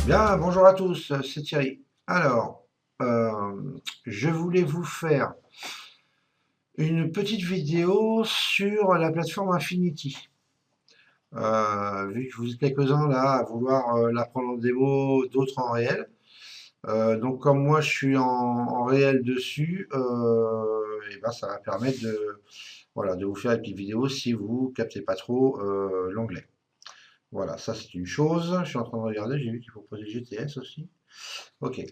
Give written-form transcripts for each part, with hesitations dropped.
Bien, bonjour à tous, c'est Thierry. Alors, je voulais vous faire une petite vidéo sur la plateforme Infinity. Vu que vous êtes quelques-uns là à vouloir la prendre en démo, d'autres en réel. Donc comme moi je suis en réel dessus, et ben ça va permettre de, voilà, de vous faire une petite vidéo si vous captez pas trop l'anglais. Voilà, ça c'est une chose. Je suis en train de regarder, j'ai vu qu'il faut poser GTS aussi. Ok.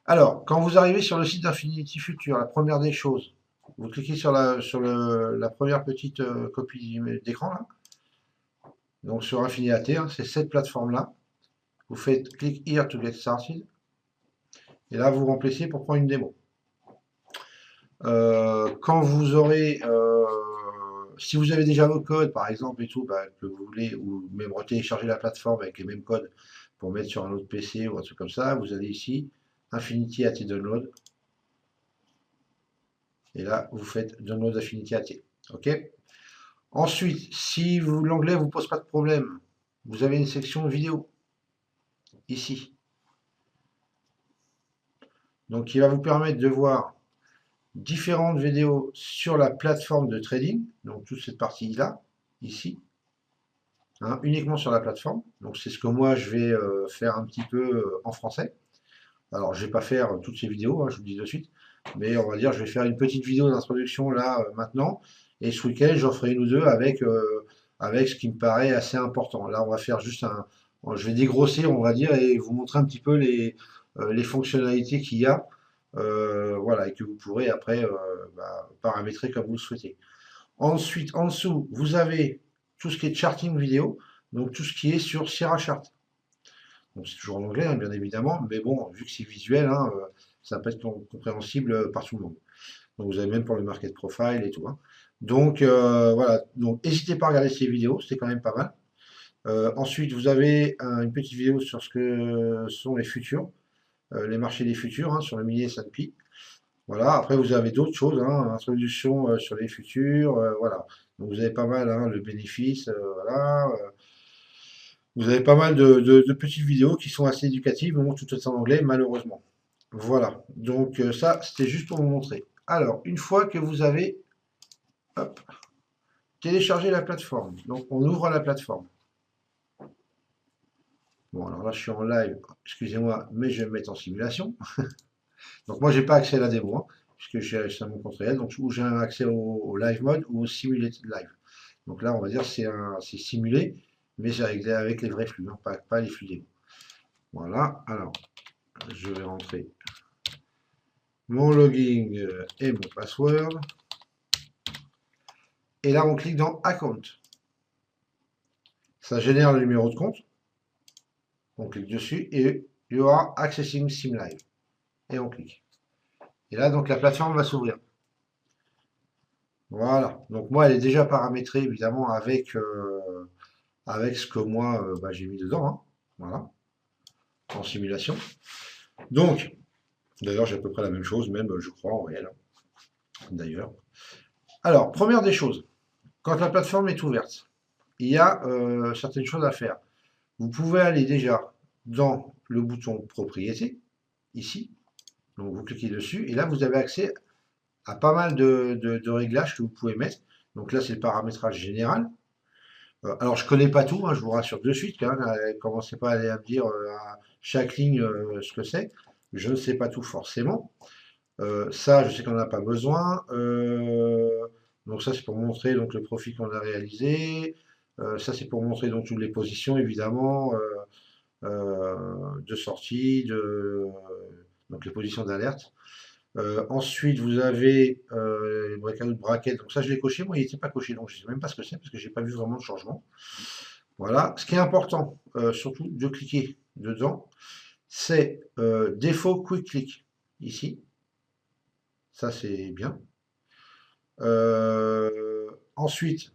Alors, quand vous arrivez sur le site d'Infinity Future, la première des choses, vous cliquez sur la première petite copie d'écran là. Donc sur Infinity AT, hein, c'est cette plateforme-là. Vous faites click here to get started. Et là, vous remplissez pour prendre une démo. Quand vous aurez, si vous avez déjà vos codes, par exemple, et tout, bah, que vous voulez, ou même télécharger la plateforme avec les mêmes codes pour mettre sur un autre PC ou un truc comme ça, vous allez ici, Infinity AT Download. Et là, vous faites Download Affinity AT. OK. Ensuite, si l'anglais ne vous pose pas de problème, vous avez une section vidéo ici. Donc, qui va vous permettre de voir différentes vidéos sur la plateforme de trading. Donc, toute cette partie-là, ici, hein, uniquement sur la plateforme. Donc, c'est ce que moi, je vais faire un petit peu en français. Alors, je ne vais pas faire toutes ces vidéos, hein, je vous le dis de suite. Mais on va dire, je vais faire une petite vidéo d'introduction là, maintenant. Et ce week-end, j'en ferai une ou deux avec ce qui me paraît assez important. Là, on va faire juste je vais dégrossir, on va dire, et vous montrer un petit peu les fonctionnalités qu'il y a. Voilà, et que vous pourrez après paramétrer comme vous le souhaitez. Ensuite, en dessous, vous avez tout ce qui est charting vidéo, donc tout ce qui est sur Sierra Chart. Donc c'est toujours en anglais, hein, bien évidemment, mais bon, vu que c'est visuel, hein, ça peut être compréhensible par tout le monde. Donc vous avez même pour le market profile et tout, hein. Donc voilà, donc n'hésitez pas à regarder ces vidéos, c'était quand même pas mal. Ensuite, vous avez une petite vidéo sur ce que sont les futurs, les marchés des futurs, hein, sur le mini S&P. Voilà, après vous avez d'autres choses, hein, introduction sur les futurs, voilà. Donc vous avez pas mal, hein, le bénéfice, voilà. Vous avez pas mal de petites vidéos qui sont assez éducatives, mais bon, tout est en anglais, malheureusement. Voilà, donc ça, c'était juste pour vous montrer. Alors, une fois que vous avez, hop, téléchargé la plateforme, donc on ouvre la plateforme. Bon, alors là, je suis en live, excusez-moi, mais je vais me mettre en simulation. Donc moi, j'ai pas accès à la démo, hein, puisque c'est mon compte réel, donc où j'ai un accès au live mode ou au simulated live. Donc là, on va dire c'est simulé, mais c'est avec les vrais flux, hein, pas les flux démo. Voilà, alors, je vais rentrer mon login et mon password. Et là, on clique dans Account. Ça génère le numéro de compte. On clique dessus et il y aura Accessing SimLive. Et on clique. Et là, donc, la plateforme va s'ouvrir. Voilà. Donc, moi, elle est déjà paramétrée, évidemment, avec ce que moi, j'ai mis dedans, hein. Voilà. En simulation. Donc, d'ailleurs, j'ai à peu près la même chose, même, je crois, en réel, hein. D'ailleurs. Alors, première des choses. Quand la plateforme est ouverte, il y a certaines choses à faire. Vous pouvez aller déjà dans le bouton propriété, ici. Donc vous cliquez dessus et là vous avez accès à pas mal de réglages que vous pouvez mettre. Donc là c'est le paramétrage général. Alors je ne connais pas tout, hein, je vous rassure de suite quand même. Commencez pas à aller à me dire à chaque ligne ce que c'est. Je ne sais pas tout forcément. Ça, je sais qu'on n'en a pas besoin. Donc ça, c'est pour montrer donc, le profit qu'on a réalisé. Ça, c'est pour montrer donc toutes les positions, évidemment, de sortie, donc les positions d'alerte. Ensuite, vous avez les breakout brackets. Donc ça, je l'ai coché. Moi, il n'était pas coché, donc je ne sais même pas ce que c'est parce que j'ai pas vu vraiment de changement. Voilà. Ce qui est important, surtout de cliquer dedans, c'est défaut quick click ici. Ça, c'est bien. Ensuite,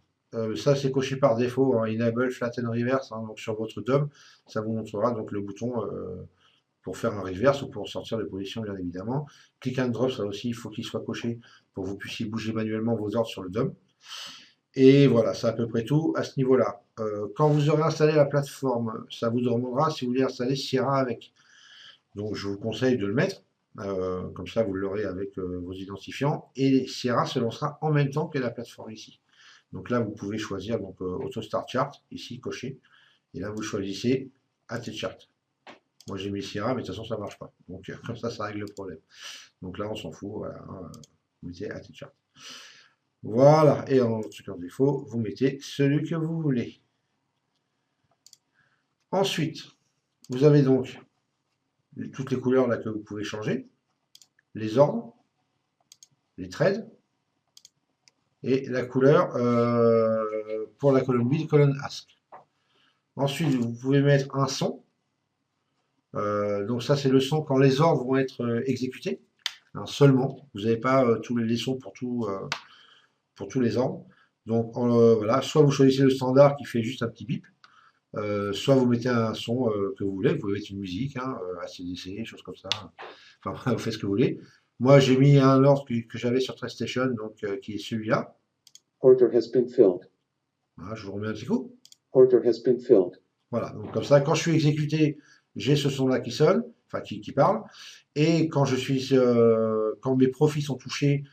ça c'est coché par défaut, hein, Enable Flatten Reverse, hein, donc sur votre DOM, ça vous montrera donc le bouton pour faire un reverse ou pour sortir de position bien évidemment. Click and drop, ça aussi, il faut qu'il soit coché pour que vous puissiez bouger manuellement vos ordres sur le DOM. Et voilà, c'est à peu près tout à ce niveau-là. Quand vous aurez installé la plateforme, ça vous demandera si vous voulez installer Sierra avec. Donc je vous conseille de le mettre, comme ça vous l'aurez avec vos identifiants, et Sierra se lancera en même temps que la plateforme ici. Donc là vous pouvez choisir donc Auto Start Chart, ici coché, et là vous choisissez Add Chart. Moi j'ai mis Sierra, mais de toute façon ça marche pas. Donc comme ça règle le problème. Donc là on s'en fout, voilà, hein, vous mettez Add Chart. Voilà, et en truc en défaut, vous mettez celui que vous voulez. Ensuite, vous avez donc toutes les couleurs là que vous pouvez changer, les ordres, les trades, et la couleur pour la colonne build, colonne ask. Ensuite, vous pouvez mettre un son. Donc ça, c'est le son quand les ordres vont être exécutés, hein, seulement. Vous n'avez pas tous les sons pour tous les ordres. Donc voilà, soit vous choisissez le standard qui fait juste un petit bip, soit vous mettez un son que vous voulez. Vous pouvez mettre une musique, hein, AC/DC, choses comme ça. Enfin, vous faites ce que vous voulez. Moi, j'ai mis un ordre que j'avais sur TradeStation, donc qui est celui-là. Order has been filled. Voilà, je vous remets un petit coup. Order has been filled. Voilà, donc comme ça, quand je suis exécuté, j'ai ce son-là qui sonne, enfin qui parle, et quand mes profits sont touchés,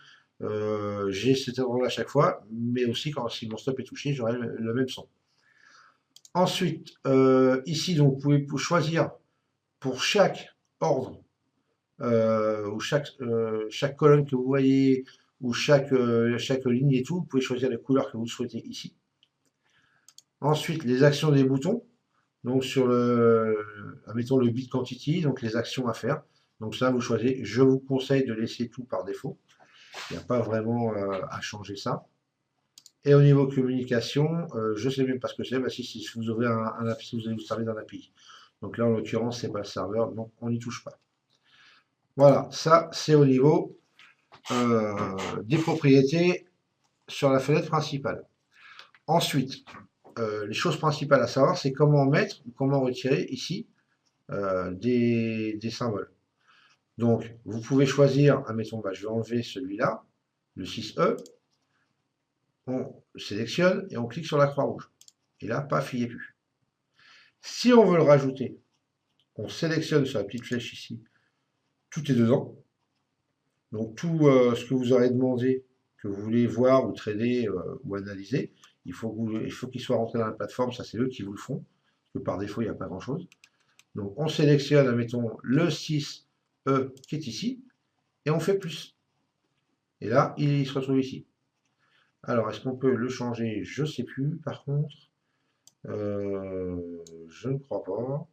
j'ai cet ordre-là à chaque fois, mais aussi si mon stop est touché, j'aurai le même son. Ensuite, ici, donc, vous pouvez choisir pour chaque ordre, ou chaque colonne que vous voyez, ou chaque ligne et tout, vous pouvez choisir les couleurs que vous souhaitez ici. Ensuite, les actions des boutons. Donc sur admettons le bit quantity, donc les actions à faire. Donc ça, vous choisissez. Je vous conseille de laisser tout par défaut. Il n'y a pas vraiment à changer ça. Et au niveau communication, je ne sais même pas ce que c'est. Bah, si vous ouvrez si vous allez vous servir d'un API. Donc là, en l'occurrence, c'est pas le serveur, donc on n'y touche pas. Voilà, ça c'est au niveau des propriétés sur la fenêtre principale. Ensuite, les choses principales à savoir, c'est comment mettre ou comment retirer ici des symboles. Donc, vous pouvez choisir, admettons, je vais enlever celui-là, le 6E, on le sélectionne et on clique sur la croix rouge. Et là, paf, il n'y est plus. Si on veut le rajouter, on sélectionne sur la petite flèche ici, tout est dedans. Donc, tout ce que vous aurez demandé, que vous voulez voir ou trader ou analyser, il faut qu'il soit rentré dans la plateforme, ça c'est eux qui vous le font, parce que par défaut, il n'y a pas grand-chose. Donc, on sélectionne, admettons, le 6E qui est ici, et on fait plus. Et là, il se retrouve ici. Alors, est-ce qu'on peut le changer? Je ne sais plus, par contre. Je ne crois pas.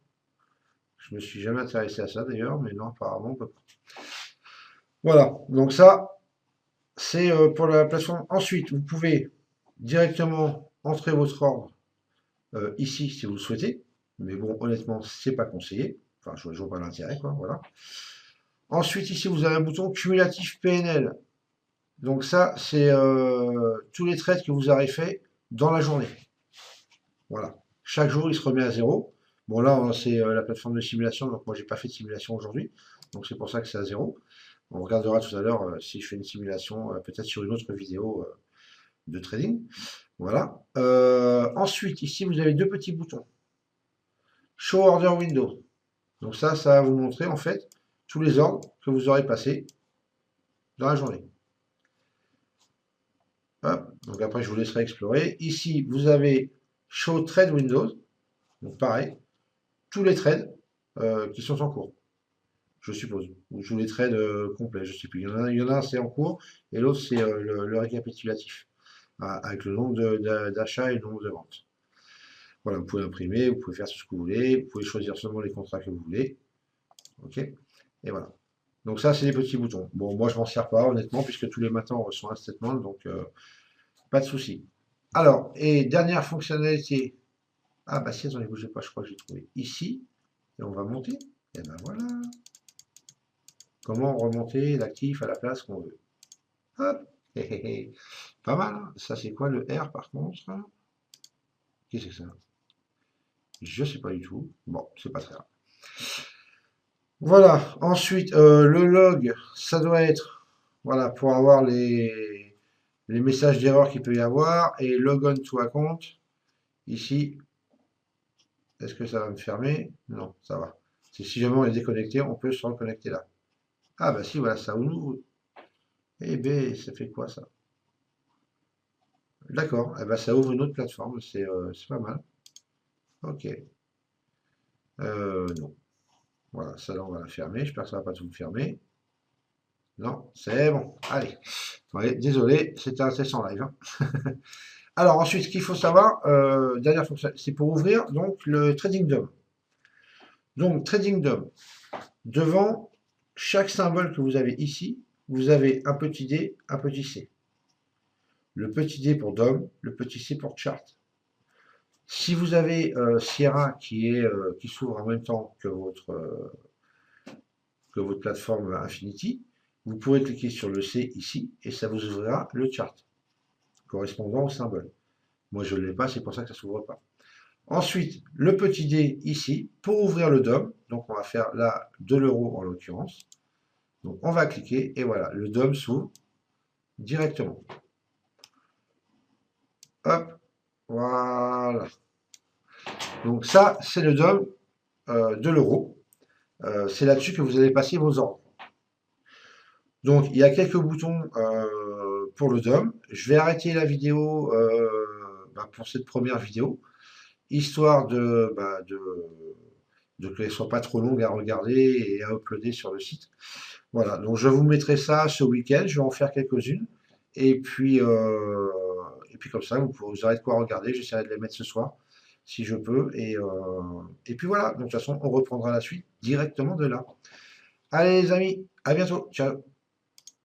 Je me suis jamais intéressé à ça d'ailleurs, mais non, apparemment, on peut pas. Voilà, donc ça, c'est pour la plateforme. Ensuite, vous pouvez directement entrer votre ordre ici si vous le souhaitez. Mais bon, honnêtement, c'est pas conseillé. Enfin, je vois pas l'intérêt, quoi. Voilà. Ensuite, ici, vous avez un bouton cumulatif PNL. Donc ça, c'est tous les trades que vous avez fait dans la journée. Voilà. Chaque jour, il se remet à zéro. Bon, là, c'est la plateforme de simulation, donc moi, j'ai pas fait de simulation aujourd'hui. Donc c'est pour ça que c'est à zéro. On regardera tout à l'heure si je fais une simulation, peut-être sur une autre vidéo de trading. Voilà. Ensuite, ici, vous avez deux petits boutons. Show Order Window. Donc ça va vous montrer, en fait, tous les ordres que vous aurez passés dans la journée. Hop. Donc après, je vous laisserai explorer. Ici, vous avez Show Trade Windows. Donc pareil, tous les trades qui sont en cours, je suppose. Ou tous les trades complets, je ne sais plus. Il y en a un, c'est en cours, et l'autre, c'est le récapitulatif, avec le nombre d'achats et le nombre de ventes. Voilà, vous pouvez imprimer, vous pouvez faire ce que vous voulez, vous pouvez choisir seulement les contrats que vous voulez. OK. Et voilà. Donc ça, c'est les petits boutons. Bon, moi, je m'en sers pas, honnêtement, puisque tous les matins, on reçoit un statement, donc pas de souci. Alors, et dernière fonctionnalité. Ah, bah si, attendez, bougez pas, je crois que j'ai trouvé ici. Et on va monter. Et ben voilà. Comment remonter l'actif à la place qu'on veut. Hop. Pas mal, hein. Ça, c'est quoi le R, par contre? Qu'est-ce que c'est ça? Je sais pas du tout. Bon, c'est pas très grave. Voilà. Ensuite, le log, ça doit être, voilà, pour avoir les messages d'erreur qu'il peut y avoir, et Logon to Account, ici, est-ce que ça va me fermer? Non, ça va. Si jamais on est déconnecté, on peut se reconnecter là. Ah bah si, voilà, ça ouvre. Eh ben, ça fait quoi ça? D'accord, eh ben, ça ouvre une autre plateforme, c'est pas mal. Ok. Non. Voilà, ça là, on va la fermer. J'espère que ça va pas tout me fermer. Non, c'est bon. Allez. Ouais, désolé, c'était un test en live, hein. Alors ensuite, ce qu'il faut savoir, dernière fonction, c'est pour ouvrir donc le Trading DOM. Donc Trading DOM, devant chaque symbole que vous avez ici, vous avez un petit D, un petit C. Le petit D pour DOM, le petit C pour Chart. Si vous avez Sierra qui s'ouvre en même temps que votre plateforme Infinity, vous pourrez cliquer sur le C ici et ça vous ouvrira le chart correspondant au symbole. Moi je ne l'ai pas, c'est pour ça que ça ne s'ouvre pas. Ensuite, le petit D ici pour ouvrir le DOM. Donc on va faire là 2 l'euro en l'occurrence. Donc on va cliquer et voilà, le DOM s'ouvre directement. Hop, voilà. Donc ça, c'est le DOM de l'euro. C'est là-dessus que vous allez passer vos ordres. Donc il y a quelques boutons pour le DOM. Je vais arrêter la vidéo pour cette première vidéo, histoire de qu'elle ne soit pas trop longue à regarder et à uploader sur le site. Voilà, donc je vous mettrai ça ce week-end, je vais en faire quelques-unes. Et puis comme ça, vous aurez de quoi regarder. J'essaierai de les mettre ce soir, si je peux. Et puis voilà, donc de toute façon, on reprendra la suite directement de là. Allez les amis, à bientôt, ciao.